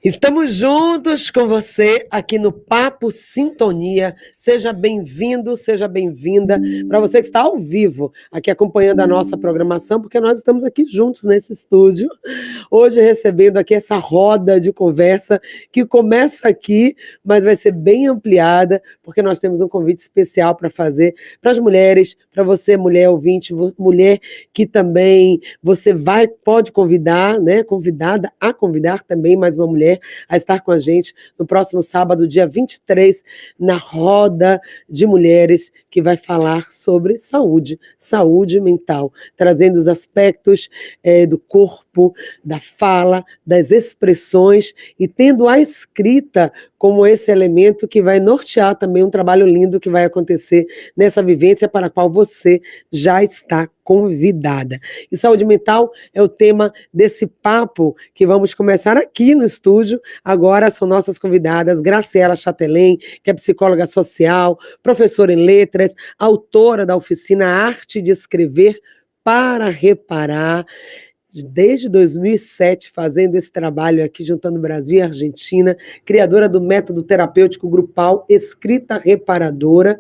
Estamos juntos com você aqui no Papo Sintonia. Seja bem-vindo, seja bem-vinda. Para você que está ao vivo aqui acompanhando a nossa programação, porque nós estamos aqui juntos nesse estúdio, hoje recebendo aqui essa roda de conversa que começa aqui, mas vai ser bem ampliada, porque nós temos um convite especial para fazer para as mulheres, para você, mulher ouvinte, mulher que também você pode convidar, né, convidada a convidar também mais uma mulher a estar com a gente no próximo sábado, dia 23, na Roda de Mulheres, que vai falar sobre saúde mental, trazendo os aspectos do corpo, da fala, das expressões e tendo a escrita como esse elemento que vai nortear também um trabalho lindo que vai acontecer nessa vivência para a qual você já está convidada. E saúde mental é o tema desse papo que vamos começar aqui no estúdio. Agora são nossas convidadas Graciela Chatelain, que é psicóloga social, professora em letras, autora da oficina Arte de Escrever para Reparar, desde 2007 fazendo esse trabalho aqui, juntando Brasil e Argentina, criadora do método terapêutico grupal Escrita Reparadora.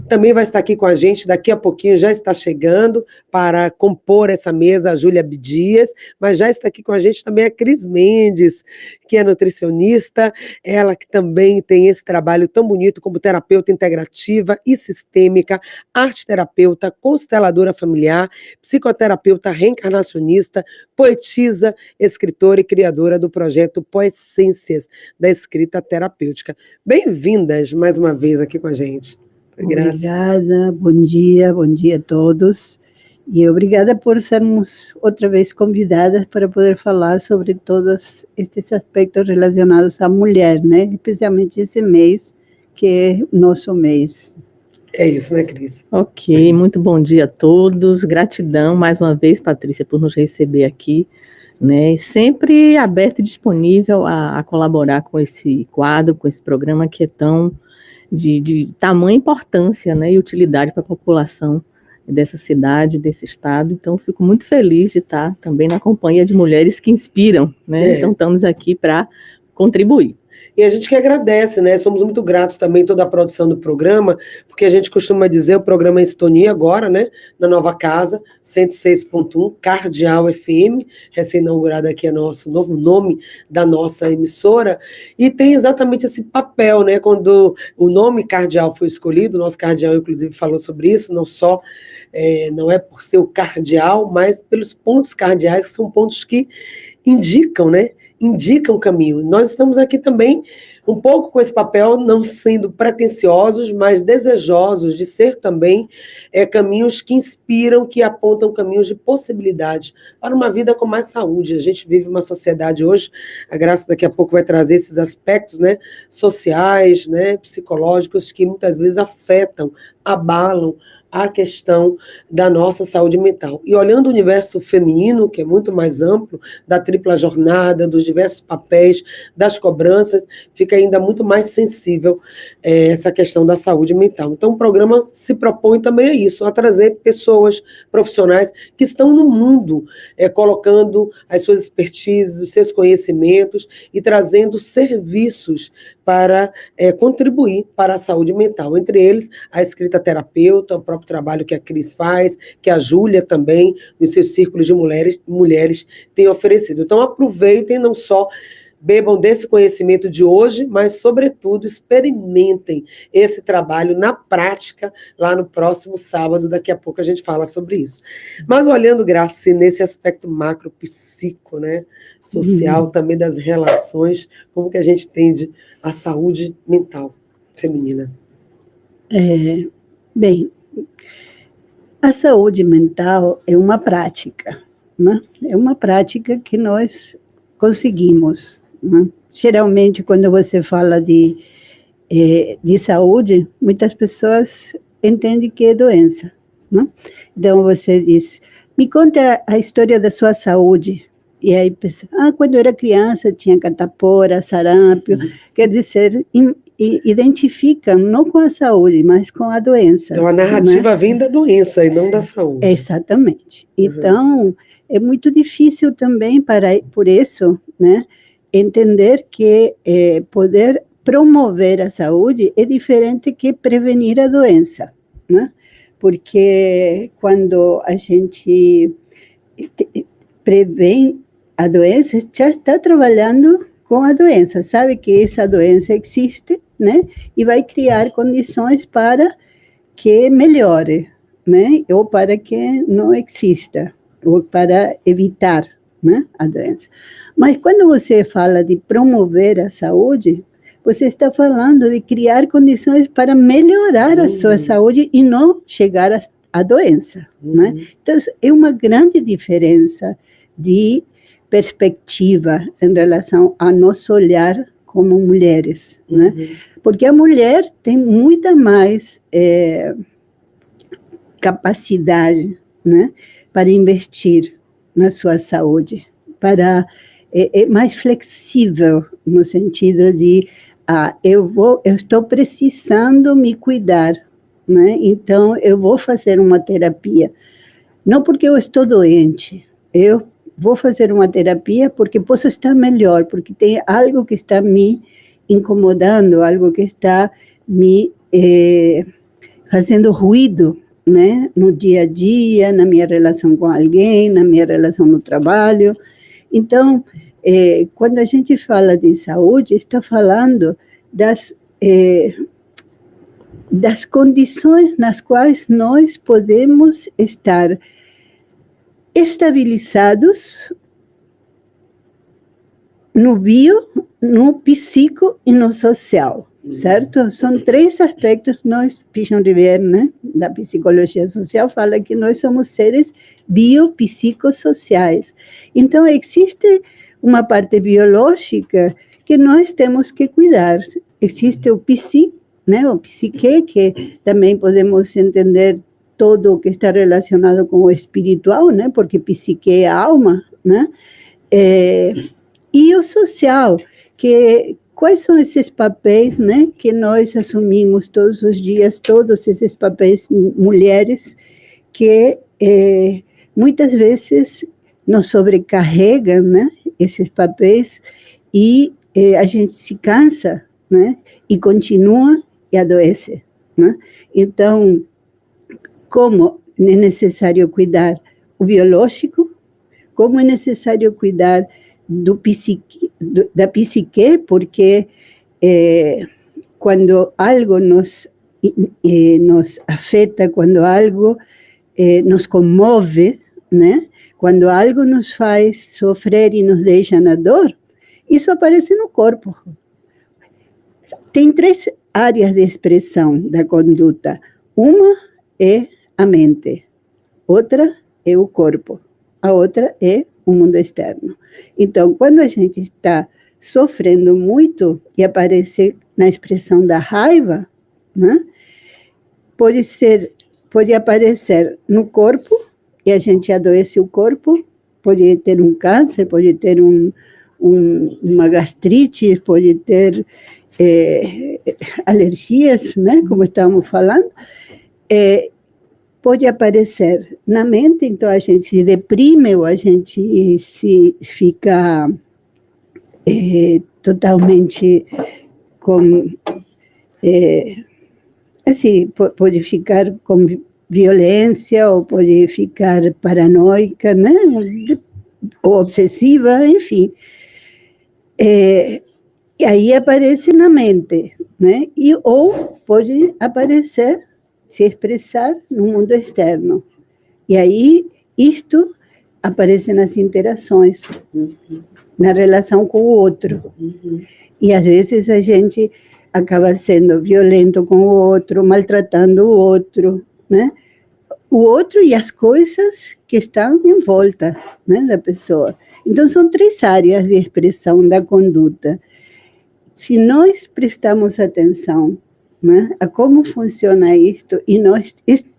Também vai estar aqui com a gente, daqui a pouquinho já está chegando para compor essa mesa a Júlia Abdias, mas já está aqui com a gente também a Cris Mendes, que é nutricionista, ela que também tem esse trabalho tão bonito como terapeuta integrativa e sistêmica, arte-terapeuta, consteladora familiar, psicoterapeuta reencarnacionista, poetisa, escritora e criadora do projeto Poessências da Escrita Terapêutica. Bem-vindas mais uma vez aqui com a gente. Obrigada, bom dia a todos. E obrigada por sermos outra vez convidadas para poder falar sobre todos estes aspectos relacionados à mulher, né? Especialmente esse mês, que é nosso mês. É isso, né, Cris? Ok, muito bom dia a todos. Gratidão mais uma vez, Patrícia, por nos receber aqui, né? E sempre aberto e disponível a colaborar com esse quadro, com esse programa que é tão de tamanha importância, né, e utilidade para a população dessa cidade, desse estado. Então, fico muito feliz de estar também na companhia de mulheres que inspiram, né? Então, estamos aqui para contribuir. E a gente que agradece, né? Somos muito gratos também toda a produção do programa, porque a gente costuma dizer, o programa é em sintonia agora, né? Na nova casa, 106.1, Cardeal FM, recém-inaugurado aqui é nosso novo nome da nossa emissora, e tem exatamente esse papel, né? Quando o nome Cardeal foi escolhido, o nosso Cardeal, inclusive, falou sobre isso, não só, não é por ser o cardeal, mas pelos pontos cardeais, que são pontos que indicam, né? Indicam o caminho. Nós estamos aqui também um pouco com esse papel, não sendo pretensiosos, mas desejosos de ser também caminhos que inspiram, que apontam caminhos de possibilidade para uma vida com mais saúde. A gente vive uma sociedade hoje, a Graça daqui a pouco vai trazer esses aspectos, né, sociais, né, psicológicos, que muitas vezes afetam, abalam a questão da nossa saúde mental. E olhando o universo feminino, que é muito mais amplo, da tripla jornada, dos diversos papéis, das cobranças, fica ainda muito mais sensível essa questão da saúde mental. Então, o programa se propõe também a isso, a trazer pessoas profissionais que estão no mundo, colocando as suas expertises, os seus conhecimentos e trazendo serviços para contribuir para a saúde mental. Entre eles, a escrita terapeuta, o próprio trabalho que a Cris faz, que a Júlia também, nos seus círculos de mulheres tem oferecido. Então, aproveitem, não só bebam desse conhecimento de hoje, mas, sobretudo, experimentem esse trabalho na prática lá no próximo sábado. Daqui a pouco a gente fala sobre isso. Mas olhando, Graça, nesse aspecto macro-psico, né, social, também das relações, como que a gente entende a saúde mental feminina? Bem, a saúde mental é uma prática, né? É uma prática que nós conseguimos, né? Geralmente, quando você fala de saúde, muitas pessoas entendem que é doença, né? Então, você diz, me conta a história da sua saúde. E aí, pensa, quando eu era criança, tinha catapora, sarampo. Quer dizer, identificam não com a saúde, mas com a doença. Então, a narrativa, né, vem da doença e não da saúde. Exatamente. Então, é muito difícil também, por isso, né, entender que poder promover a saúde é diferente que prevenir a doença, né? Porque quando a gente prevém a doença, já está trabalhando com a doença, sabe que essa doença existe, né? E vai criar condições para que melhore, né? Ou para que não exista, ou para evitar, né, a doença. Mas quando você fala de promover a saúde, você está falando de criar condições para melhorar a sua saúde e não chegar à doença, né? Então, é uma grande diferença de perspectiva em relação a nosso olhar como mulheres, né? Porque a mulher tem muita mais capacidade, né, para investir na sua saúde, é mais flexível no sentido de eu estou precisando me cuidar, né? Então eu vou fazer uma terapia, não porque eu estou doente, eu vou fazer uma terapia porque posso estar melhor, porque tem algo que está me incomodando, algo que está me fazendo ruído, né, no dia a dia, na minha relação com alguém, na minha relação no trabalho. Então, quando a gente fala de saúde, está falando das condições nas quais nós podemos estar estabilizados no bio, no psíquico e no social, certo? São 3 aspectos. Nós, Pichon Rivière, né, da psicologia social, fala que nós somos seres biopsicossociais. Então, existe uma parte biológica que nós temos que cuidar. Existe o psi, né, o psique, que também podemos entender todo o que está relacionado com o espiritual, né, porque psique é a alma, né, e o social, que quais são esses papéis, né, que nós assumimos todos os dias, todos esses papéis mulheres que muitas vezes nos sobrecarregam, né, esses papéis, e a gente se cansa, né, e continua e adoece, né? Então, como é necessário cuidar o biológico, como é necessário cuidar da psique, porque quando algo nos afeta, quando algo nos comove, né? Quando algo nos faz sofrer e nos deixa na dor, isso aparece no corpo. Tem 3 áreas de expressão da conduta. Uma é a mente, outra é o corpo, a outra é o mundo externo. Então, quando a gente está sofrendo muito e aparece na expressão da raiva, né, pode aparecer no corpo e a gente adoece o corpo, pode ter um câncer, pode ter uma gastrite, pode ter alergias, né, como estamos falando, pode aparecer na mente, então a gente se deprime ou a gente se fica totalmente com... assim, pode ficar com violência ou pode ficar paranoica, né? Ou obsessiva, enfim. E aí aparece na mente, né? Ou pode aparecer, se expressar no mundo externo. E aí isto aparece nas interações, na relação com o outro. E às vezes a gente acaba sendo violento com o outro, maltratando o outro, né? O outro e as coisas que estão em volta, né, da pessoa. Então, são 3 áreas de expressão da conduta. Se nós prestamos atenção, né, a como funciona isto e nós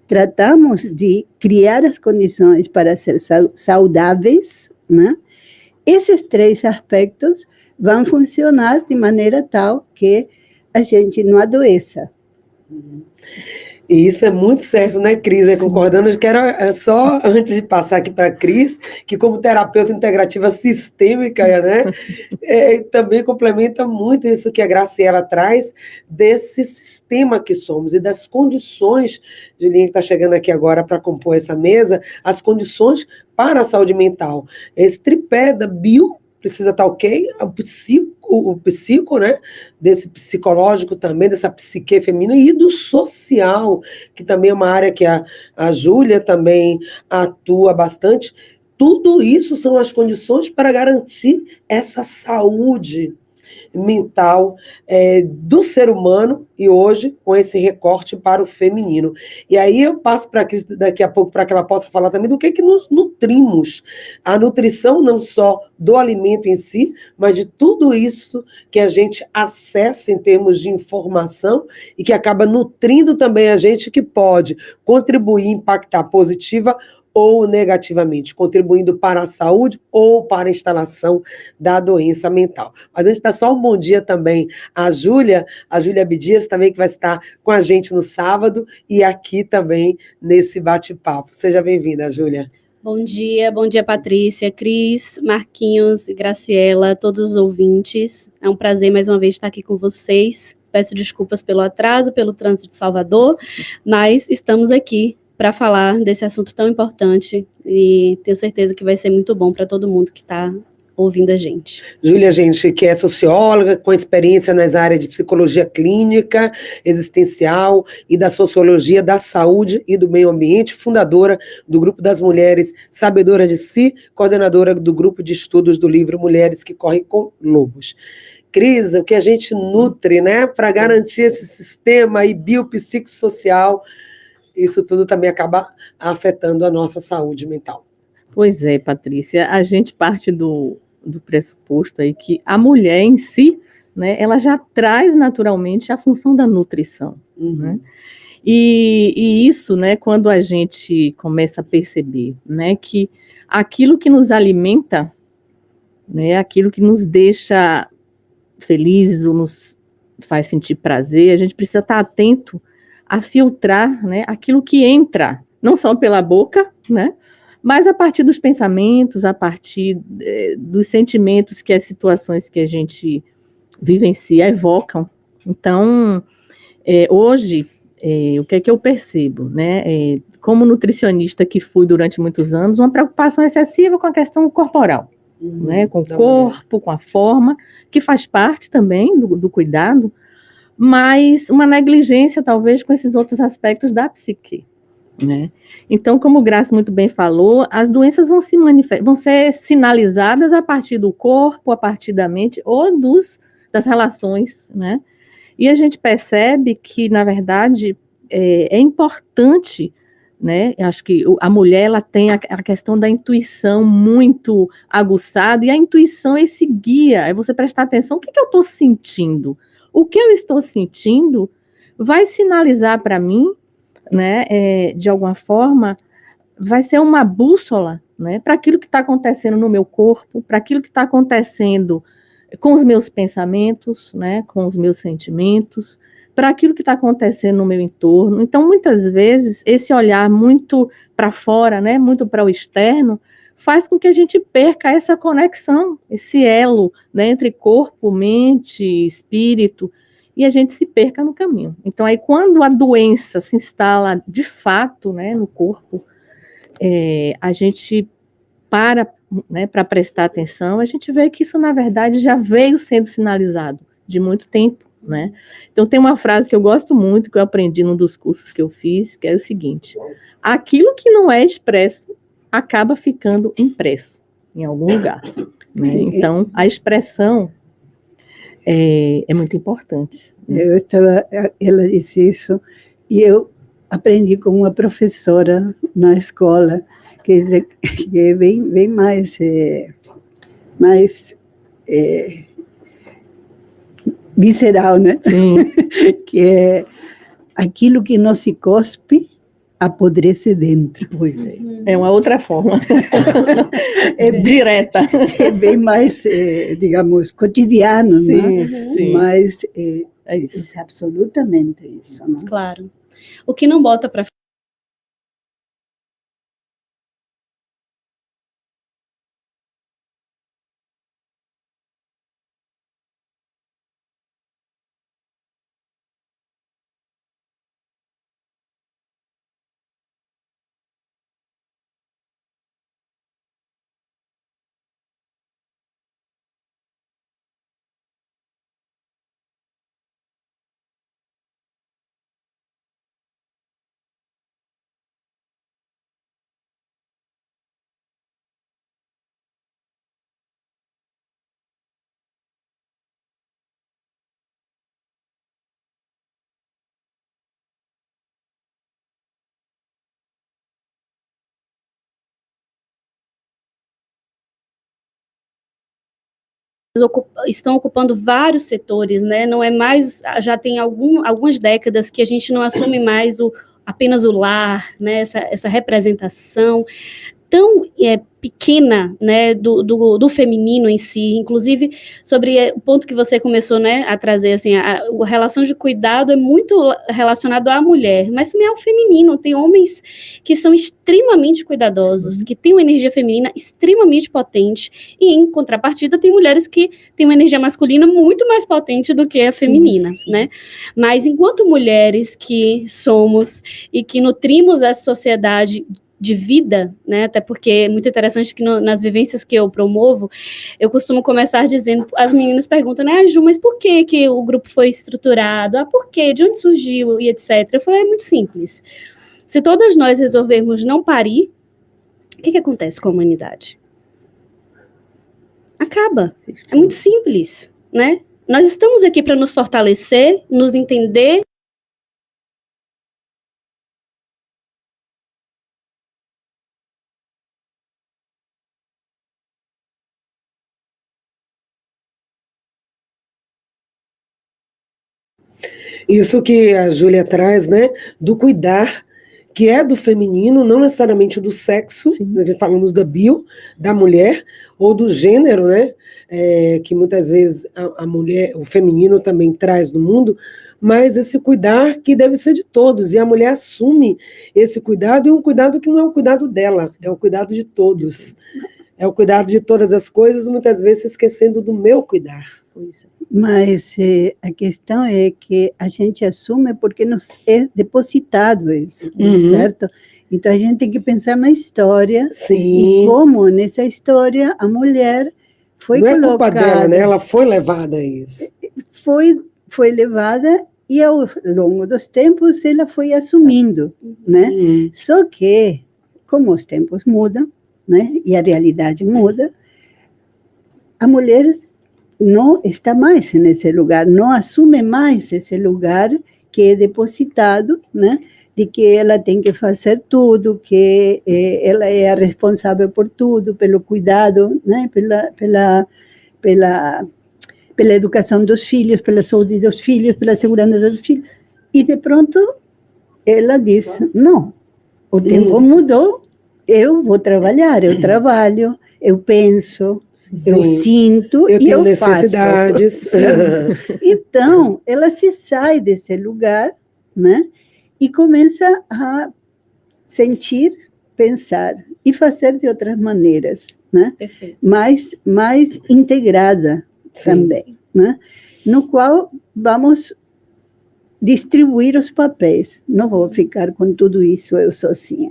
tratamos de criar as condições para ser saudáveis, né, esses 3 aspectos vão funcionar de maneira tal que a gente não adoeça. E isso é muito certo, né, Cris? Concordando, eu quero só, antes de passar aqui para a Cris, que como terapeuta integrativa sistêmica, né, também complementa muito isso que a Graciela traz, desse sistema que somos e das condições, Julinha, que está chegando aqui agora para compor essa mesa, as condições para a saúde mental. Esse tripé da bio precisa estar ok, o psico, né, desse psicológico também, dessa psique feminina, e do social, que também é uma área que a Júlia também atua bastante. Tudo isso são as condições para garantir essa saúde mental do ser humano, e hoje com esse recorte para o feminino. E aí eu passo para a Cris daqui a pouco para que ela possa falar também do que nos nutrimos. A nutrição não só do alimento em si, mas de tudo isso que a gente acessa em termos de informação e que acaba nutrindo também a gente, que pode contribuir, impactar positiva ou negativamente, contribuindo para a saúde ou para a instalação da doença mental. Mas a gente dá só um bom dia também à Júlia Abdias, também, que vai estar com a gente no sábado e aqui também nesse bate-papo. Seja bem-vinda, Júlia. Bom dia, Patrícia, Cris, Marquinhos, Graciela, todos os ouvintes. É um prazer mais uma vez estar aqui com vocês. Peço desculpas pelo atraso, pelo trânsito de Salvador, mas estamos aqui para falar desse assunto tão importante e tenho certeza que vai ser muito bom para todo mundo que está ouvindo a gente. Júlia, gente, que é socióloga, com experiência nas áreas de psicologia clínica, existencial e da sociologia da saúde e do meio ambiente, fundadora do Grupo das Mulheres Sabedoras de Si, coordenadora do Grupo de Estudos do livro Mulheres que Correm com Lobos. Cris, o que a gente nutre, né, para garantir esse sistema aí biopsicossocial, isso tudo também acaba afetando a nossa saúde mental. Pois é, Patrícia, a gente parte do pressuposto aí que a mulher em si, né, ela já traz naturalmente a função da nutrição, né? E isso, né, quando a gente começa a perceber, né, que aquilo que nos alimenta, né, aquilo que nos deixa felizes ou nos faz sentir prazer, a gente precisa estar atento a filtrar, né, aquilo que entra, não só pela boca, né, mas a partir dos pensamentos, a partir dos sentimentos que as situações que a gente vivencia evocam. Então, hoje, o que é que eu percebo, né, como nutricionista que fui durante muitos anos, uma preocupação excessiva com a questão corporal, né, com o corpo, com a forma, que faz parte também do cuidado, mas uma negligência, talvez, com esses outros aspectos da psique, né? Então, como o Graça muito bem falou, as doenças vão ser sinalizadas a partir do corpo, a partir da mente, ou das relações, né? E a gente percebe que, na verdade, é importante, né? Eu acho que a mulher, ela tem a questão da intuição muito aguçada, e a intuição é esse guia, é você prestar atenção, o que eu estou sentindo? O que eu estou sentindo vai sinalizar para mim, né, de alguma forma, vai ser uma bússola, né, para aquilo que está acontecendo no meu corpo, para aquilo que está acontecendo com os meus pensamentos, né, com os meus sentimentos, para aquilo que está acontecendo no meu entorno. Então, muitas vezes, esse olhar muito para fora, né, muito para o externo, faz com que a gente perca essa conexão, esse elo, né, entre corpo, mente, espírito, e a gente se perca no caminho. Então, aí, quando a doença se instala de fato, né, no corpo, a gente para, né, para prestar atenção, a gente vê que isso, na verdade, já veio sendo sinalizado de muito tempo, né? Então, tem uma frase que eu gosto muito, que eu aprendi num dos cursos que eu fiz, que é o seguinte: aquilo que não é expresso acaba ficando impresso em algum lugar, né? Então, a expressão é muito importante. Ela disse isso, e eu aprendi com uma professora na escola, que é bem mais visceral, né? Que é aquilo que não se cospe, apodrece dentro. Pois é. É uma outra forma. Direta. É bem mais, digamos, cotidiano, sim, né? Sim. Mas é isso. é absolutamente isso, né? Claro. o que não bota para estão ocupando vários setores, né? Não é mais, já tem algumas décadas que a gente não assume mais apenas o lar, né? Essa representação tão pequena, né, do feminino em si, inclusive sobre o ponto que você começou, né, a trazer, assim, a relação de cuidado é muito relacionado à mulher, mas também ao feminino. Tem homens que são extremamente cuidadosos, que têm uma energia feminina extremamente potente, e em contrapartida tem mulheres que têm uma energia masculina muito mais potente do que a feminina, né, mas enquanto mulheres que somos e que nutrimos essa sociedade de vida, né, até porque é muito interessante que nas vivências que eu promovo, eu costumo começar dizendo, as meninas perguntam, né, Ju, mas por que o grupo foi estruturado? Por quê? De onde surgiu? E etc. Eu falei, é muito simples. Se todas nós resolvermos não parir, o que acontece com a humanidade? Acaba. É muito simples, né? Nós estamos aqui para nos fortalecer, nos entender, Isso que a Júlia traz, né, do cuidar, que é do feminino, não necessariamente do sexo, falamos da da mulher, ou do gênero, né, que muitas vezes a mulher, o feminino também traz no mundo, mas esse cuidar que deve ser de todos, e a mulher assume esse cuidado, e um cuidado que não é o cuidado dela, é o cuidado de todos. É o cuidado de todas as coisas, muitas vezes esquecendo do meu cuidar. Mas a questão é que a gente assume porque nos é depositado isso, certo? Então a gente tem que pensar na história. Sim. E como nessa história a mulher foi colocada. Não é culpa dela, né? Ela foi levada a isso. Foi levada e ao longo dos tempos ela foi assumindo, né? Só que, como os tempos mudam, né? E a realidade muda, a mulher não está mais nesse lugar, não assume mais esse lugar que é depositado, né? De que ela tem que fazer tudo, que ela é a responsável por tudo, pelo cuidado, né? Pela educação dos filhos, pela saúde dos filhos, pela segurança dos filhos. E, de pronto, ela diz, não, o tempo mudou, eu vou trabalhar, eu trabalho, eu penso, eu sinto e eu necessidades. Faço. Então, ela se sai desse lugar, né? E começa a sentir, pensar e fazer de outras maneiras, né? Mais integrada também, né? No qual vamos distribuir os papéis. Não vou ficar com tudo isso eu sozinha,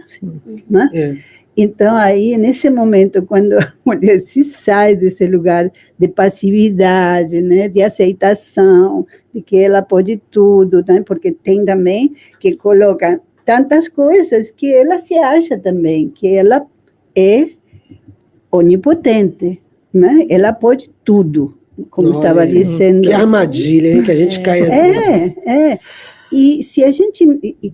né? Então, aí, nesse momento, quando a mulher se sai desse lugar de passividade, né, de aceitação, de que ela pode tudo, né, porque tem também que coloca tantas coisas que ela se acha também, que ela é onipotente, né, ela pode tudo, como estava dizendo. Que armadilha, hein, que a gente cai às vezes. E se a gente,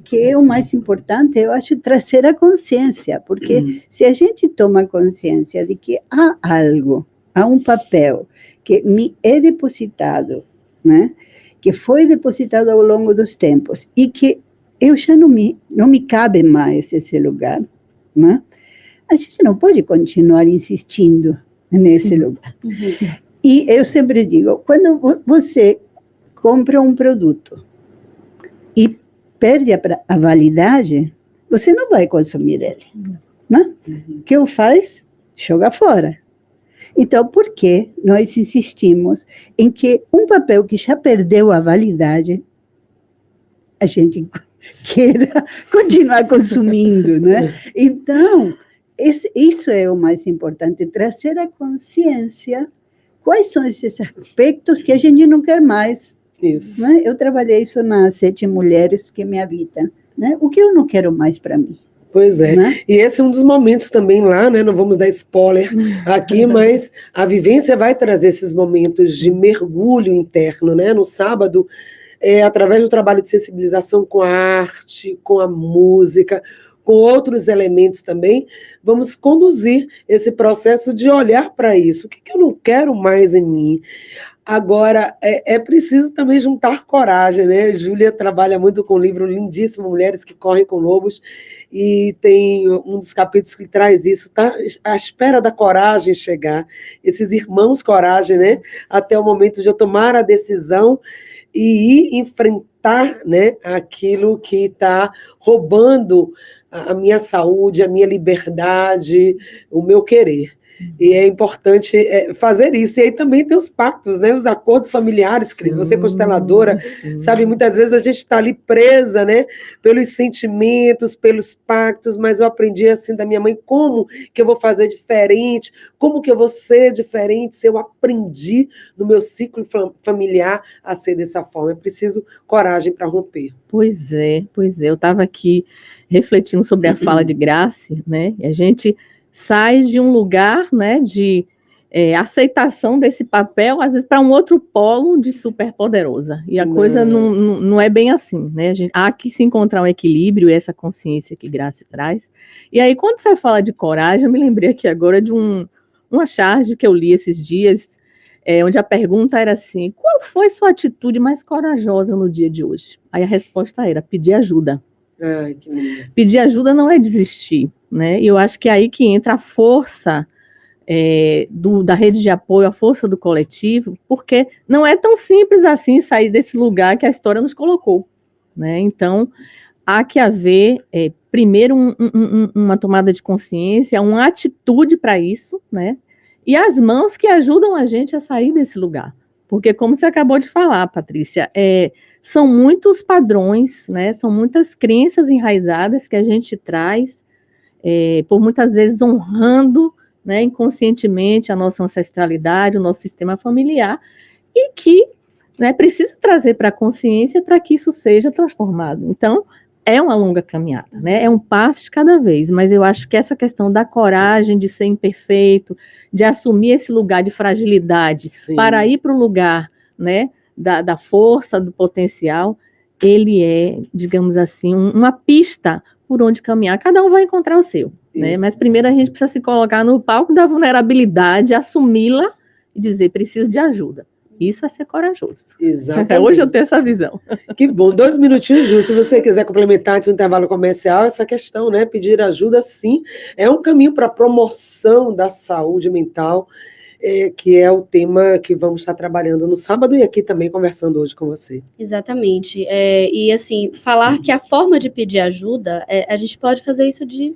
que é o mais importante, eu acho trazer a consciência, porque se a gente toma consciência de que há algo, há um papel que me é depositado, né, que foi depositado ao longo dos tempos e que eu já não me cabe mais esse lugar, né, a gente não pode continuar insistindo nesse lugar. E eu sempre digo, quando você compra um produto e perde a validade, você não vai consumir ele, né? O que o faz? Joga fora. Então, por que nós insistimos em que um papel que já perdeu a validade, a gente queira continuar consumindo, né? Então, isso é o mais importante, trazer a consciência quais são esses aspectos que a gente não quer mais. Isso. Né? Eu trabalhei isso nas 7 mulheres que me habitam. Né? O que eu não quero mais para mim? Pois é, Né? E esse é um dos momentos também lá, né? Não vamos dar spoiler aqui, mas a vivência vai trazer esses momentos de mergulho interno, né? No sábado, através do trabalho de sensibilização com a arte, com a música, com outros elementos também, vamos conduzir esse processo de olhar para isso. O que eu não quero mais em mim? Agora, é preciso também juntar coragem, né? Júlia trabalha muito com um livro lindíssimo, Mulheres que Correm com Lobos, e tem um dos capítulos que traz isso, tá à espera da coragem chegar, esses irmãos coragem, né? Até o momento de eu tomar a decisão e ir enfrentar, né, aquilo que está roubando a minha saúde, a minha liberdade, o meu querer. E é importante fazer isso. E aí também tem os pactos, né? Os acordos familiares, Cris. Você, consteladora, sabe, muitas vezes a gente está ali presa, né? Pelos sentimentos, pelos pactos, mas eu aprendi assim da minha mãe, como que eu vou fazer diferente? Como que eu vou ser diferente se eu aprendi no meu ciclo familiar a ser dessa forma? É preciso coragem para romper. Pois é. Eu estava aqui refletindo sobre a fala de Grace, né? E a gente sai de um lugar, né, de aceitação desse papel, às vezes para um outro polo de superpoderosa. E a coisa não é bem assim, né? Há que se encontrar um equilíbrio e essa consciência que Grace traz. E aí, quando você fala de coragem, eu me lembrei aqui agora de uma charge que eu li esses dias, onde a pergunta era assim: qual foi sua atitude mais corajosa no dia de hoje? Aí a resposta era: pedir ajuda. Ai, que lindo. Pedir ajuda não é desistir, né? E eu acho que é aí que entra a força da rede de apoio, a força do coletivo, porque não é tão simples assim sair desse lugar que a história nos colocou, né? Então, há que haver, primeiro, uma tomada de consciência, uma atitude para isso, né? E as mãos que ajudam a gente a sair desse lugar. Porque, como você acabou de falar, Patrícia, são muitos padrões, né? São muitas crenças enraizadas que a gente traz, por muitas vezes honrando, né, inconscientemente a nossa ancestralidade, o nosso sistema familiar, e que, né, precisa trazer para a consciência para que isso seja transformado. Então, é uma longa caminhada, né? É um passo de cada vez, mas eu acho que essa questão da coragem de ser imperfeito, de assumir esse lugar de fragilidade, sim, para ir para o lugar, né, da força, do potencial, ele é, digamos assim, uma pista por onde caminhar. Cada um vai encontrar o seu, né? Mas primeiro a gente precisa se colocar no palco da vulnerabilidade, assumi-la e dizer: preciso de ajuda. Isso é ser corajoso. Exatamente. Hoje eu tenho essa visão. Que bom. 2 minutinhos, Ju. Se você quiser complementar antes do intervalo comercial, essa questão, né? Pedir ajuda, sim, é um caminho para a promoção da saúde mental, que é o tema que vamos estar trabalhando no sábado e aqui também conversando hoje com você. Exatamente. E, assim, falar que a forma de pedir ajuda, a gente pode fazer isso de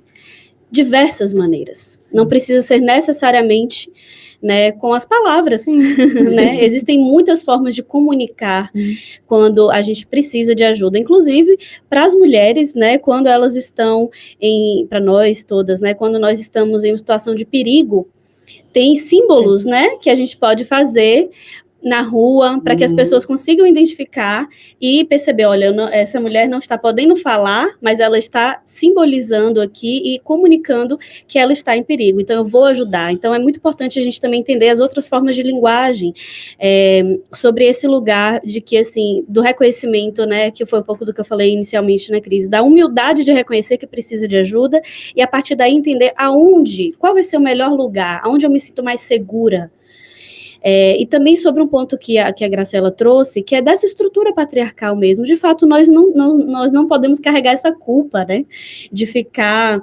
diversas maneiras. Não precisa ser necessariamente, né, com as palavras, né? Existem muitas formas de comunicar quando a gente precisa de ajuda, inclusive para as mulheres, né, quando elas estão para nós todas, né, quando nós estamos em uma situação de perigo, tem símbolos, né, que a gente pode fazer na rua, para que as pessoas consigam identificar e perceber, olha, essa mulher não está podendo falar, mas ela está simbolizando aqui e comunicando que ela está em perigo, então eu vou ajudar. Então é muito importante a gente também entender as outras formas de linguagem, sobre esse lugar de que, assim, do reconhecimento, né, que foi um pouco do que eu falei inicialmente na crise, da humildade de reconhecer que precisa de ajuda, e a partir daí entender qual vai ser o melhor lugar, aonde eu me sinto mais segura. E também sobre um ponto que a Graciela trouxe, que é dessa estrutura patriarcal mesmo. De fato, nós não podemos carregar essa culpa, né, de ficar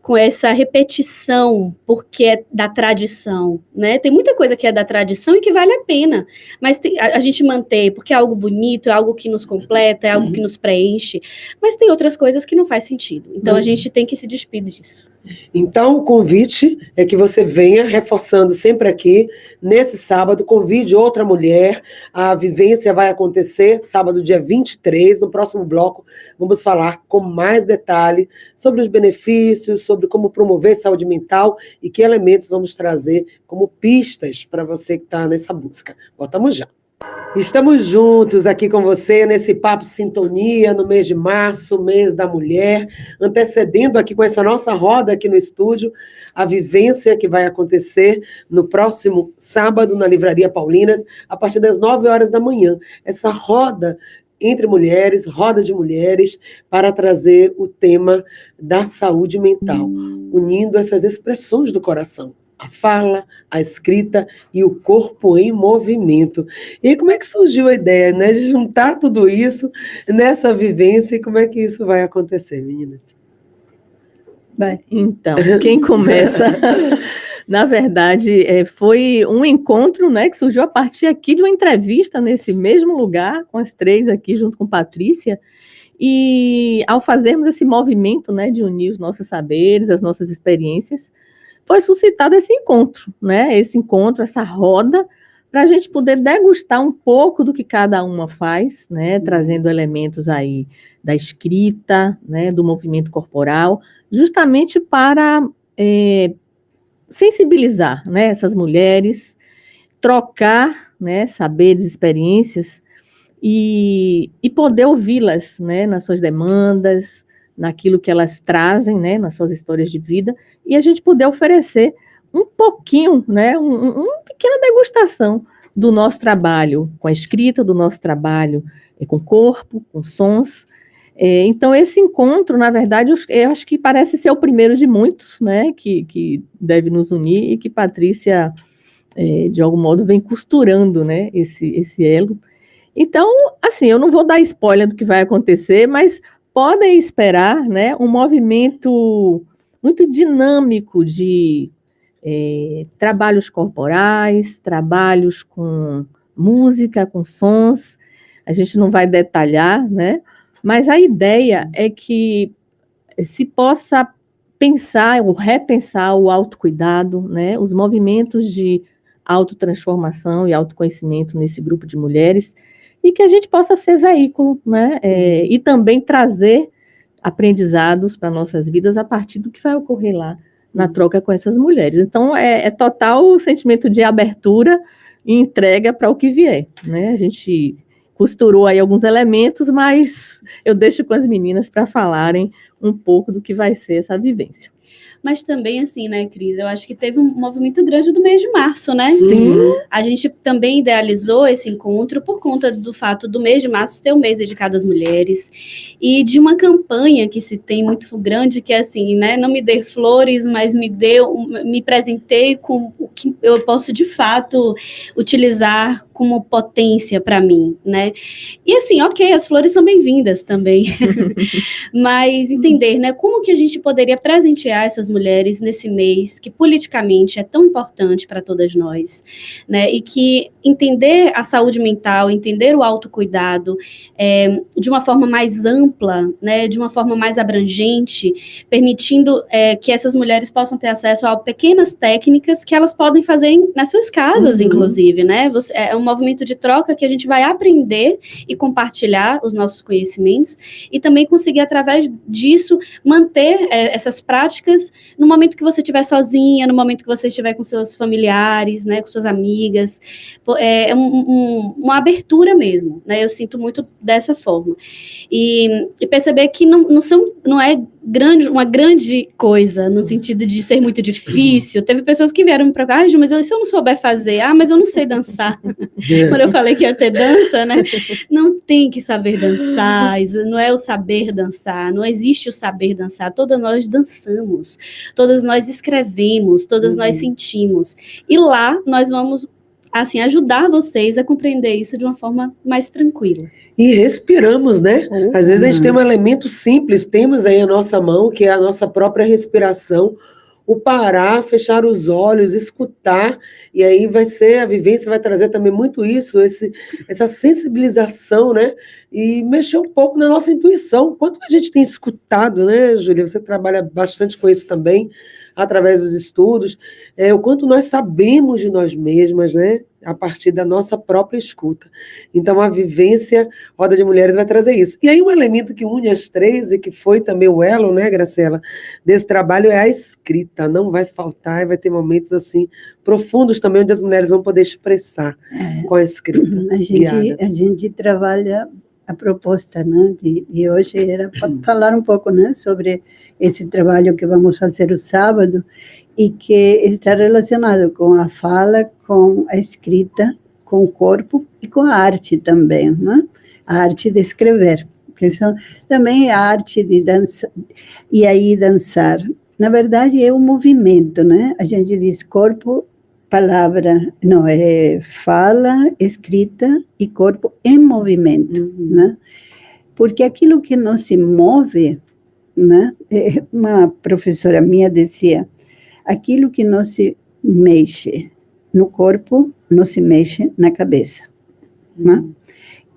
com essa repetição, porque é da tradição, né? Tem muita coisa que é da tradição e que vale a pena, mas a gente mantém, porque é algo bonito, é algo que nos completa, é algo que nos preenche, mas tem outras coisas que não faz sentido. Então, a gente tem que se despir disso. Então, o convite é que você venha reforçando sempre aqui, nesse sábado, convide outra mulher. A vivência vai acontecer sábado, dia 23. No próximo bloco, vamos falar com mais detalhe sobre os benefícios, sobre como promover saúde mental e que elementos vamos trazer como pistas para você que está nessa busca. Voltamos já. Estamos juntos aqui com você nesse Papo Sintonia, no mês de março, mês da mulher, antecedendo aqui com essa nossa roda aqui no estúdio, a vivência que vai acontecer no próximo sábado na Livraria Paulinas, a partir das 9 horas da manhã. Essa roda entre mulheres, roda de mulheres, para trazer o tema da saúde mental, unindo essas expressões do coração. A fala, a escrita e o corpo em movimento. E como é que surgiu a ideia, né, de juntar tudo isso nessa vivência e como é que isso vai acontecer, meninas? Vai. Então, quem começa, na verdade, foi um encontro, né, que surgiu a partir aqui de uma entrevista nesse mesmo lugar, com as três aqui, junto com Patrícia, e ao fazermos esse movimento, né, de unir os nossos saberes, as nossas experiências, foi suscitado esse encontro, né? Esse encontro, essa roda, para a gente poder degustar um pouco do que cada uma faz, né? Trazendo elementos aí da escrita, né? Do movimento corporal, justamente para sensibilizar, né? Essas mulheres, trocar, né? Saberes, experiências e poder ouvi-las, né? Nas suas demandas, naquilo que elas trazem, né, nas suas histórias de vida, e a gente poder oferecer um pouquinho, né, uma pequena degustação do nosso trabalho com a escrita, do nosso trabalho com o corpo, com sons. Então, esse encontro, na verdade, eu acho que parece ser o primeiro de muitos, né, que deve nos unir e que Patrícia, de algum modo, vem costurando, né, esse elo. Então, assim, eu não vou dar spoiler do que vai acontecer, mas podem esperar, né, um movimento muito dinâmico de trabalhos corporais, trabalhos com música, com sons. A gente não vai detalhar, né, mas a ideia é que se possa pensar ou repensar o autocuidado, né, os movimentos de autotransformação e autoconhecimento nesse grupo de mulheres, e que a gente possa ser veículo, né? E também trazer aprendizados para nossas vidas a partir do que vai ocorrer lá na troca com essas mulheres. Então, é total o sentimento de abertura e entrega para o que vier, né? A gente costurou aí alguns elementos, mas eu deixo com as meninas para falarem um pouco do que vai ser essa vivência. Mas também, assim, né, Cris, eu acho que teve um movimento grande do mês de março, né? Sim. A gente também idealizou esse encontro por conta do fato do mês de março ser um mês dedicado às mulheres e de uma campanha que se tem muito grande, que é assim, né, não me dê flores, mas me presentei com o que eu posso, de fato, utilizar como potência para mim, né? E assim, ok, as flores são bem-vindas também, mas entender, né, como que a gente poderia presentear essas mulheres nesse mês que politicamente é tão importante para todas nós, né, e que entender a saúde mental, entender o autocuidado de uma forma mais ampla, né, de uma forma mais abrangente, permitindo que essas mulheres possam ter acesso a pequenas técnicas que elas podem fazer nas suas casas, inclusive, né, é um movimento de troca que a gente vai aprender e compartilhar os nossos conhecimentos e também conseguir, através disso, manter essas práticas no momento que você estiver sozinha, no momento que você estiver com seus familiares, né, com suas amigas. É uma abertura mesmo, né? Eu sinto muito dessa forma. E perceber que não é uma grande coisa, no sentido de ser muito difícil. Teve pessoas que vieram me procurar, mas se eu não souber fazer, mas eu não sei dançar. Quando eu falei que ia ter dança, né? Não tem que saber dançar, não é o saber dançar, não existe o saber dançar, todas nós dançamos, todas nós escrevemos, todas nós sentimos. E lá nós vamos assim, ajudar vocês a compreender isso de uma forma mais tranquila. E respiramos, né? Às vezes a gente tem um elemento simples, temos aí a nossa mão, que é a nossa própria respiração, o parar, fechar os olhos, escutar, e aí vai ser, a vivência vai trazer também muito isso, essa sensibilização, né? E mexer um pouco na nossa intuição. Quanto a gente tem escutado, né, Júlia? Você trabalha bastante com isso também, através dos estudos, o quanto nós sabemos de nós mesmas, né? A partir da nossa própria escuta. Então, a vivência Roda de Mulheres vai trazer isso. E aí, um elemento que une as três, e que foi também o elo, né, Graciela, desse trabalho, é a escrita. Não vai faltar, e vai ter momentos, assim, profundos também, onde as mulheres vão poder expressar com a escrita. A gente trabalha a proposta, né, de hoje era falar um pouco, né, sobre esse trabalho que vamos fazer o sábado, e que está relacionado com a fala, com a escrita, com o corpo e com a arte também, né? A arte de escrever, que são também a arte de dançar, e aí dançar. Na verdade, é um movimento, né? A gente diz corpo, palavra, não, é fala, escrita e corpo em movimento, né? Porque aquilo que não se move, né? Uma professora minha dizia, aquilo que não se mexe no corpo, não se mexe na cabeça, né?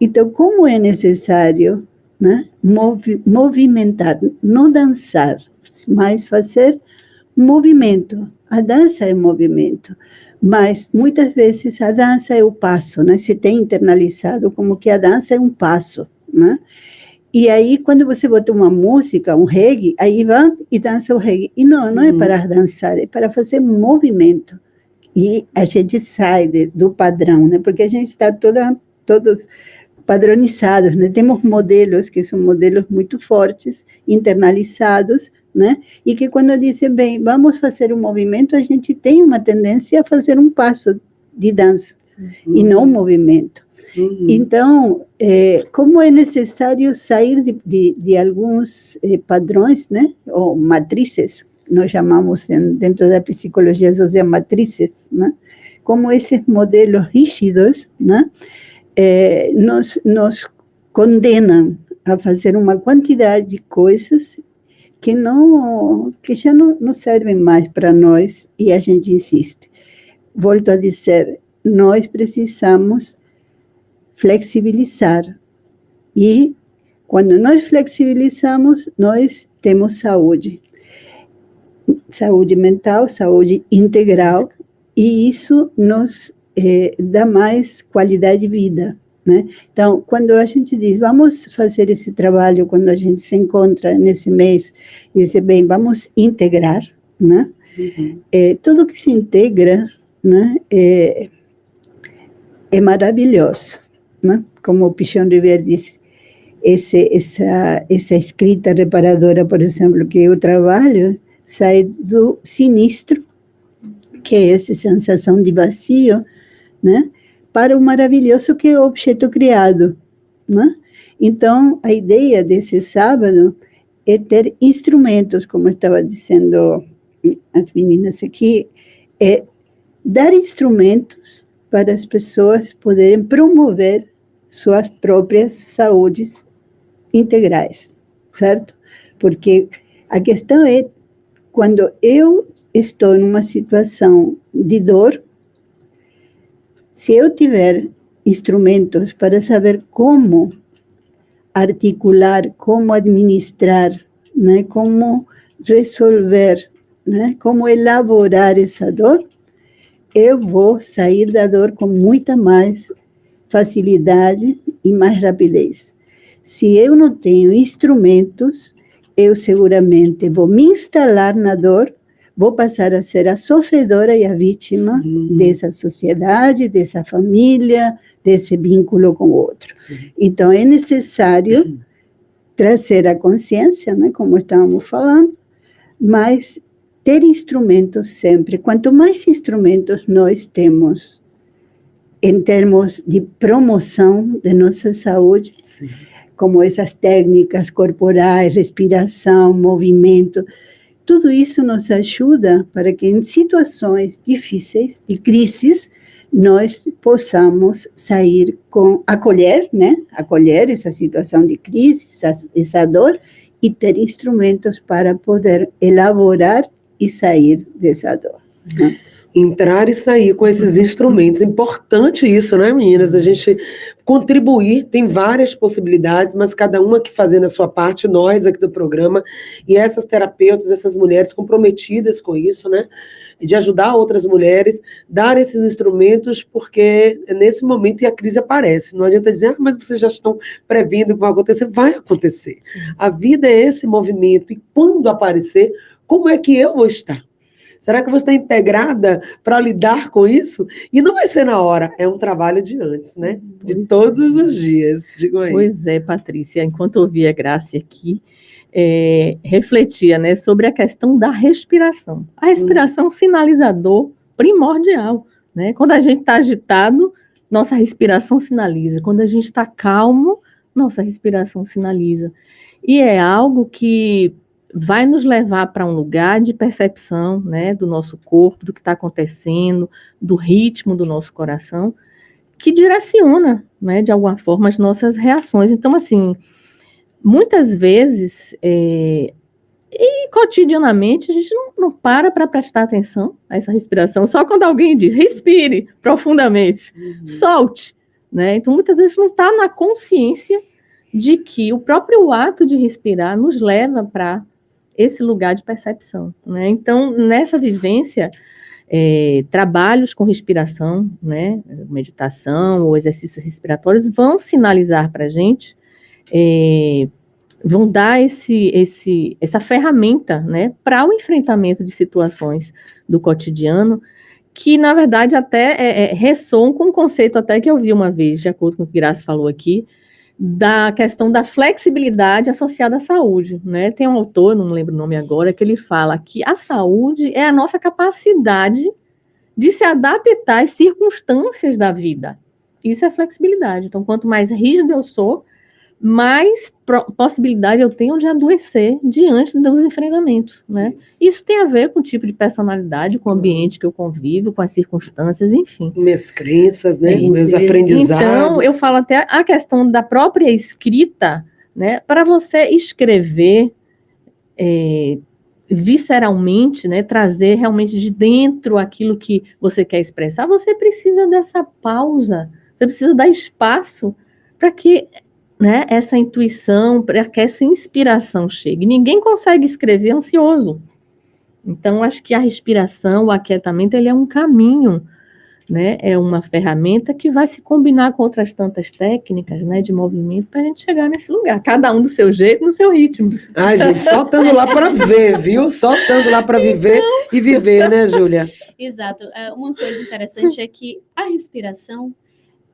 Então, como é necessário, né, movimentar, não dançar, mas fazer movimento. A dança é movimento, mas muitas vezes a dança é o passo, né? Se tem internalizado como que a dança é um passo, né? E aí, quando você bota uma música, um reggae, aí vai e dança o reggae. E não é para dançar, é para fazer movimento. E a gente sai do padrão, né? Porque a gente está todos padronizados, né? Temos modelos que são modelos muito fortes, internalizados, né? E que quando dizem, bem, vamos fazer um movimento, a gente tem uma tendência a fazer um passo de dança, e não um movimento. Então, como é necessário sair de alguns padrões, né, ou matrizes, nós chamamos dentro da psicologia social matrizes, né, como esses modelos rígidos, né, nos condenam a fazer uma quantidade de coisas que já não servem mais para nós, e a gente insiste. Volto a dizer, nós precisamos flexibilizar. E quando nós flexibilizamos, nós temos saúde. Saúde mental, saúde integral, e isso nos dá mais qualidade de vida, né? Então, quando a gente diz, vamos fazer esse trabalho, quando a gente se encontra nesse mês, e diz, bem, vamos integrar, né? Tudo que se integra, né, é maravilhoso, né? Como o Pichon Rivière disse, essa escrita reparadora, por exemplo, que eu trabalho, sai do sinistro, que é essa sensação de vazio, né? Para o maravilhoso que é o objeto criado, né? Então, a ideia desse sábado é ter instrumentos, como estava dizendo as meninas aqui, é dar instrumentos para as pessoas poderem promover suas próprias saúdes integrais, certo? Porque a questão é, quando eu estou numa situação de dor, se eu tiver instrumentos para saber como articular, como administrar, né, como resolver, né, como elaborar essa dor, eu vou sair da dor com muita mais facilidade e mais rapidez. Se eu não tenho instrumentos, eu seguramente vou me instalar na dor, vou passar a ser a sofredora e a vítima dessa sociedade, dessa família, desse vínculo com o outro. Sim. Então, é necessário trazer a consciência, né, como estávamos falando, mas ter instrumentos sempre. Quanto mais instrumentos nós temos em termos de promoção de nossa saúde, sim, como essas técnicas corporais, respiração, movimento, tudo isso nos ajuda para que em situações difíceis, de crises, nós possamos sair acolher, né? Acolher essa situação de crise, essa dor, e ter instrumentos para poder elaborar e sair dessa dor. Né? Entrar e sair com esses instrumentos. Importante isso, né, meninas? A gente contribuir, tem várias possibilidades, mas cada uma aqui fazendo a sua parte, nós aqui do programa, e essas terapeutas, essas mulheres comprometidas com isso, né? De ajudar outras mulheres, dar esses instrumentos, porque é nesse momento que a crise aparece. Não adianta dizer, mas vocês já estão prevendo que vai acontecer. Vai acontecer. A vida é esse movimento, e quando aparecer, como é que eu vou estar? Será que você está integrada para lidar com isso? E não vai ser na hora, é um trabalho de antes, né? De todos os dias, digam aí. Pois é, Patrícia, enquanto eu ouvia a Graça aqui, refletia, né, sobre a questão da respiração. A respiração é um sinalizador primordial, né? Quando a gente está agitado, nossa respiração sinaliza. Quando a gente está calmo, nossa respiração sinaliza. E é algo que vai nos levar para um lugar de percepção, né, do nosso corpo, do que está acontecendo, do ritmo do nosso coração, que direciona, né, de alguma forma, as nossas reações. Então, assim, muitas vezes, e cotidianamente, a gente não para prestar atenção a essa respiração, só quando alguém diz, respire profundamente, solte, né? Então, muitas vezes não está na consciência de que o próprio ato de respirar nos leva para esse lugar de percepção, né? Então, nessa vivência, trabalhos com respiração, né, meditação ou exercícios respiratórios vão sinalizar para a gente, vão dar essa ferramenta, né, para o enfrentamento de situações do cotidiano, que, na verdade, até ressoam com um conceito até que eu vi uma vez, de acordo com o que Graça falou aqui, da questão da flexibilidade associada à saúde, né? Tem um autor, não me lembro o nome agora, que ele fala que a saúde é a nossa capacidade de se adaptar às circunstâncias da vida. Isso é flexibilidade. Então, quanto mais rígido eu sou, mais possibilidade eu tenho de adoecer diante dos enfrentamentos, né? Isso tem a ver com o tipo de personalidade, com o ambiente que eu convivo, com as circunstâncias, enfim. Minhas crenças, né? Meus aprendizados. Então, eu falo até a questão da própria escrita, né? Para você escrever visceralmente, né? Trazer realmente de dentro aquilo que você quer expressar, você precisa dessa pausa, você precisa dar espaço para que, né, essa intuição, para que essa inspiração chegue. Ninguém consegue escrever ansioso. Então, acho que a respiração, o aquietamento, ele é um caminho, né? É uma ferramenta que vai se combinar com outras tantas técnicas, né, de movimento para a gente chegar nesse lugar. Cada um do seu jeito, no seu ritmo. Ai, gente, só estando lá para ver, viu? Só estando lá para viver e viver, né, Júlia? Exato. Uma coisa interessante é que a respiração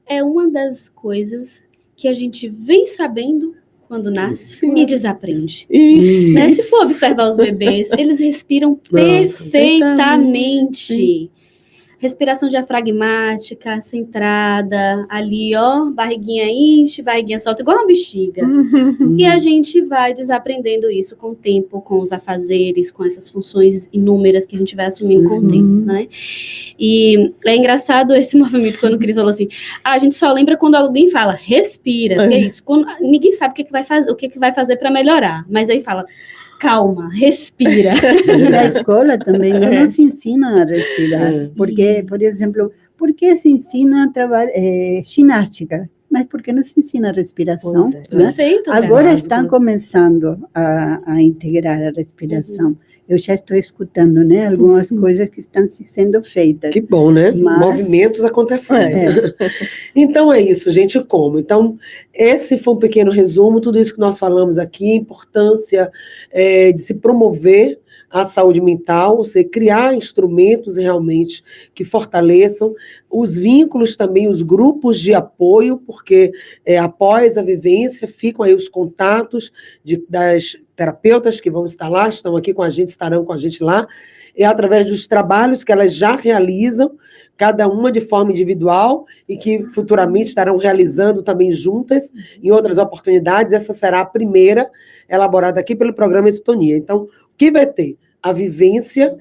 é uma das coisas que a gente vem sabendo quando nasce e desaprende. Né? Se for observar os bebês, eles respiram perfeitamente. Respiração diafragmática, centrada, ali, ó, barriguinha enche, barriguinha solta, igual uma bexiga. E a gente vai desaprendendo isso com o tempo, com os afazeres, com essas funções inúmeras que a gente vai assumindo com o tempo, né? E é engraçado esse movimento, quando o Cris falou assim, a gente só lembra quando alguém fala, respira, que é isso, ninguém sabe o que vai fazer para melhorar, mas aí fala, calma, respira. E na escola também não nos ensina a respirar. Porque, por exemplo, por que se ensina ginástica? Mas por que não se ensina a respiração? Né? Perfeito. Agora estão começando a integrar a respiração. Eu já estou escutando, né, algumas coisas que estão sendo feitas. Que bom, né? Movimentos acontecendo. Então é isso, gente, como? Então, esse foi um pequeno resumo, tudo isso que nós falamos aqui, a importância de se promover a saúde mental, você criar instrumentos realmente que fortaleçam os vínculos também, os grupos de apoio, porque após a vivência ficam aí os contatos das terapeutas que vão estar lá, estão aqui com a gente, estarão com a gente lá, através dos trabalhos que elas já realizam, cada uma de forma individual, e que futuramente estarão realizando também juntas, em outras oportunidades. Essa será a primeira elaborada aqui pelo programa Sintonia. Então, o que vai ter? a vivência,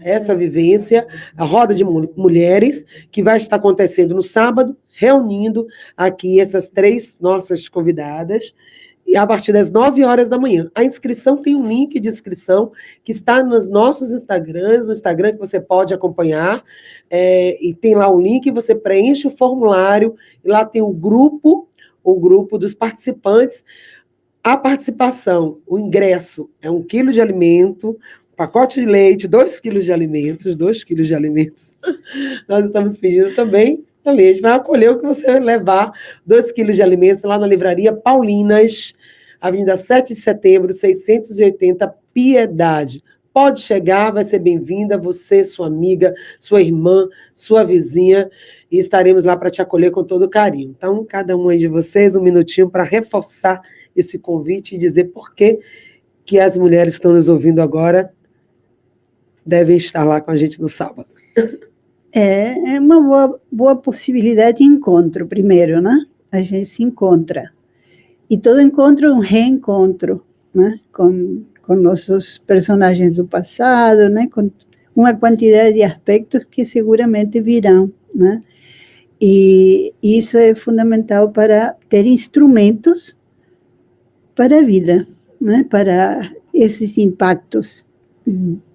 a roda de mulheres, que vai estar acontecendo no sábado, reunindo aqui essas 3 nossas convidadas, e a partir das 9 horas da manhã. A inscrição tem um link de inscrição que está nos nossos Instagrams, no Instagram que você pode acompanhar, e tem lá um link, você preenche o formulário, e lá tem o grupo dos participantes. A participação, o ingresso é 1 quilo de alimento, pacote de leite, 2 quilos de alimentos, 2 quilos de alimentos. Nós estamos pedindo também, a gente vai acolher o que você levar, 2 quilos de alimentos lá na Livraria Paulinas, Avenida 7 de Setembro, 680, Piedade. Pode chegar, vai ser bem-vinda, você, sua amiga, sua irmã, sua vizinha, e estaremos lá para te acolher com todo carinho. Então, cada um aí de vocês, um minutinho para reforçar esse convite e dizer por que as mulheres que estão nos ouvindo agora devem estar lá com a gente no sábado. É uma boa possibilidade de encontro, primeiro, né? A gente se encontra. E todo encontro é um reencontro, né? Com nossos personagens do passado, né? Com uma quantidade de aspectos que seguramente virão, né? E isso é fundamental para ter instrumentos para a vida, né? Para esses impactos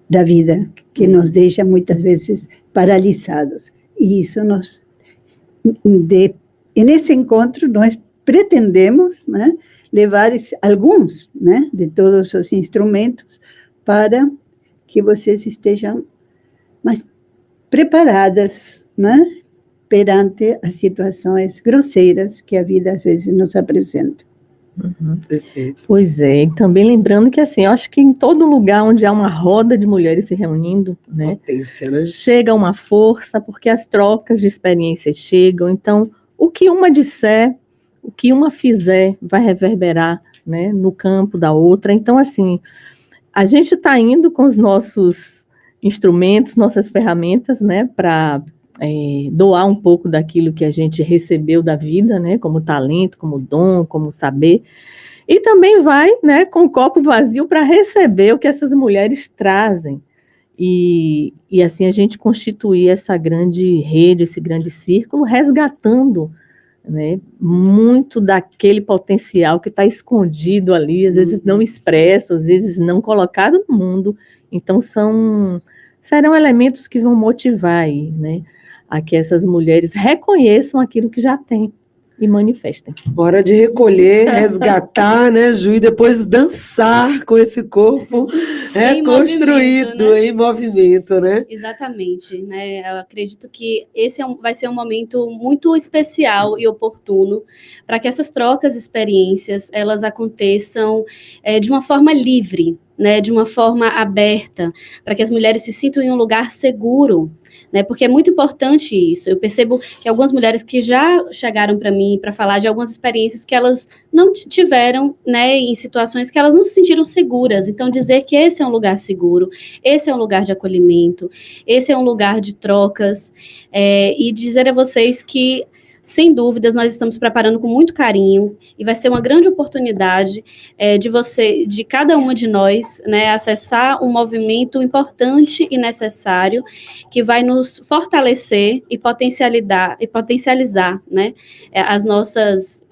da vida que nos deixa muitas vezes paralisados. E isso nesse encontro nós pretendemos, né, levar alguns, né, de todos os instrumentos para que vocês estejam mais preparadas, né, perante as situações grosseiras que a vida às vezes nos apresenta. Uhum. Perfeito. Pois é, e também lembrando que assim, eu acho que em todo lugar onde há uma roda de mulheres se reunindo, né, potência, né? Chega uma força, porque as trocas de experiências chegam, então o que uma disser, o que uma fizer vai reverberar, né, no campo da outra. Então assim, a gente está indo com os nossos instrumentos, nossas ferramentas, né, para doar um pouco daquilo que a gente recebeu da vida, né, como talento, como dom, como saber, e também vai, né, com o copo vazio para receber o que essas mulheres trazem, e assim a gente constituir essa grande rede, esse grande círculo, resgatando, né, muito daquele potencial que está escondido ali, às vezes não expresso, às vezes não colocado no mundo. Então serão elementos que vão motivar aí, né, a que essas mulheres reconheçam aquilo que já têm e manifestem. Hora de recolher, resgatar, né, Ju, e depois dançar com esse corpo reconstruído, em movimento, né? Exatamente, né? Eu acredito que esse vai ser um momento muito especial e oportuno para que essas trocas de experiências, elas aconteçam de uma forma livre, né, de uma forma aberta, para que as mulheres se sintam em um lugar seguro, né, porque é muito importante isso. Eu percebo que algumas mulheres que já chegaram para mim para falar de algumas experiências que elas não tiveram, né, em situações que elas não se sentiram seguras. Então, dizer que esse é um lugar seguro, esse é um lugar de acolhimento, esse é um lugar de trocas, e dizer a vocês que, sem dúvidas, nós estamos preparando com muito carinho e vai ser uma grande oportunidade de cada uma de nós, né, acessar um movimento importante e necessário que vai nos fortalecer e potencializar, né, as nossas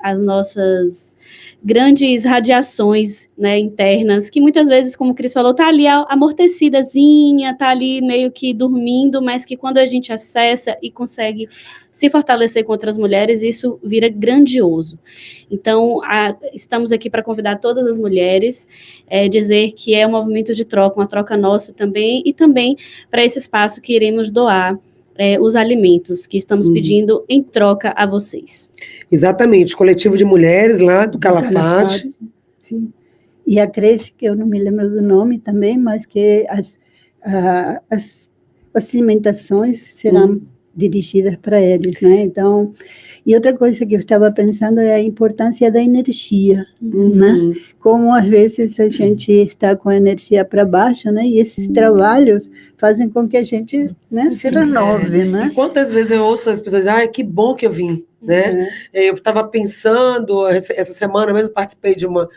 grandes radiações, né, internas, que muitas vezes, como o Cris falou, tá ali amortecidazinha, tá ali meio que dormindo, mas que quando a gente acessa e consegue se fortalecer com outras mulheres, isso vira grandioso. Então, estamos aqui para convidar todas as mulheres, dizer que é um movimento de troca, uma troca nossa também, e também para esse espaço que iremos doar os alimentos que estamos pedindo em troca a vocês. Exatamente, coletivo de mulheres lá do Calafate. Sim. E a creche, que eu não me lembro do nome também, mas que as alimentações serão dirigidas para eles, né? Então, e outra coisa que eu estava pensando é a importância da energia, né? Como às vezes a gente está com a energia para baixo, né? E esses trabalhos fazem com que a gente, né, se renove, né? E quantas vezes eu ouço as pessoas dizer, que bom que eu vim. né? Eu estava pensando, essa semana mesmo participei de uma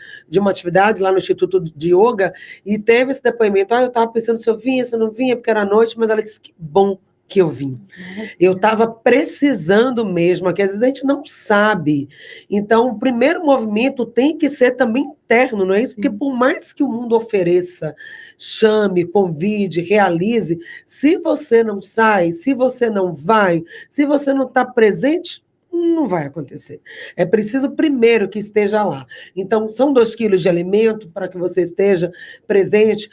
atividade lá no Instituto de Yoga, e teve esse depoimento, eu estava pensando se eu vinha, se eu não vinha, porque era à noite, mas ela disse que bom que eu vim. Eu estava precisando mesmo, aqui às vezes a gente não sabe. Então, o primeiro movimento tem que ser também interno, não é isso? Porque por mais que o mundo ofereça, chame, convide, realize, se você não sai, se você não vai, se você não está presente, não vai acontecer. É preciso primeiro que esteja lá. Então, são 2 quilos de alimento para que você esteja presente,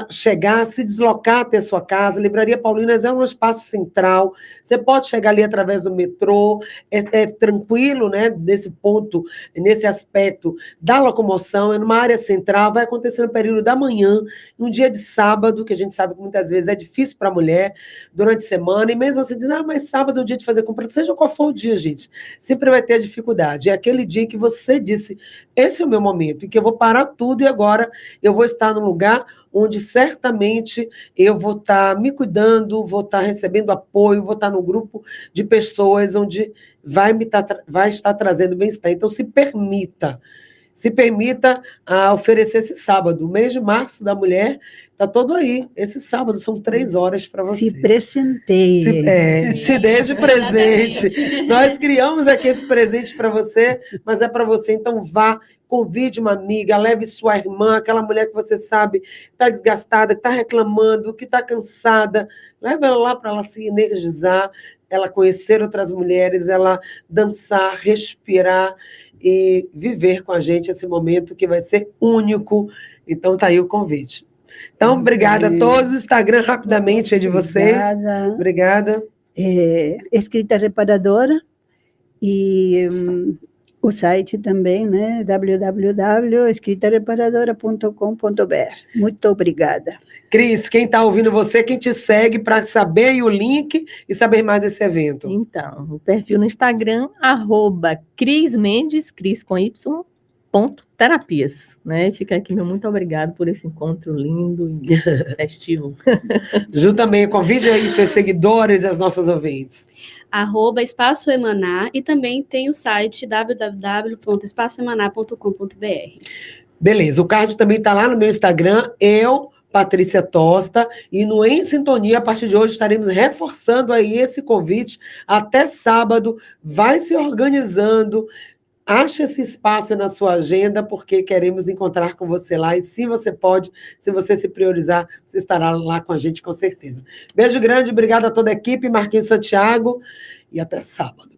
chegar, se deslocar até sua casa. Livraria Paulinas é um espaço central, você pode chegar ali através do metrô, é tranquilo, né, nesse ponto, nesse aspecto da locomoção, é numa área central, vai acontecer no período da manhã, um dia de sábado, que a gente sabe que muitas vezes é difícil para a mulher, durante a semana, e mesmo assim diz, mas sábado é o dia de fazer compra, seja qual for o dia, gente, sempre vai ter a dificuldade. É aquele dia que você disse, esse é o meu momento, e que eu vou parar tudo e agora eu vou estar num lugar onde certamente eu vou estar me cuidando, vou estar recebendo apoio, vou estar num grupo de pessoas onde vai estar trazendo bem-estar. Então, se permita oferecer esse sábado. O mês de março da mulher está todo aí. Esse sábado são 3 horas para você. Se presenteie. Te dê de presente. Nós criamos aqui esse presente para você, mas é para você. Então vá, convide uma amiga, leve sua irmã, aquela mulher que você sabe está desgastada, que está reclamando, que está cansada. Leve ela lá para ela se energizar, ela conhecer outras mulheres, ela dançar, respirar e viver com a gente esse momento que vai ser único. Então, tá aí o convite. Então, obrigada a todos. O Instagram, rapidamente, é de vocês. Obrigada. Escrita Reparadora. E o site também, né? www.escritareparadora.com.br. Muito obrigada. Cris, quem está ouvindo você, quem te segue para saber aí o link e saber mais desse evento? Então, o perfil no Instagram, @Cris Mendes, Cris com Y, .terapias, né? Fica aqui meu muito obrigado por esse encontro lindo e festivo. Ju também, convide aí seus seguidores e as nossas ouvintes. @Espaço Emaná, e também tem o site www.espaçoemaná.com.br. Beleza, o card também está lá no meu Instagram, Patrícia Tosta, e no Em Sintonia, a partir de hoje, estaremos reforçando aí esse convite até sábado, vai se organizando, ache esse espaço na sua agenda, porque queremos encontrar com você lá, e se você pode, se você se priorizar, você estará lá com a gente, com certeza. Beijo grande, obrigada a toda a equipe, Marquinhos Santiago, e até sábado.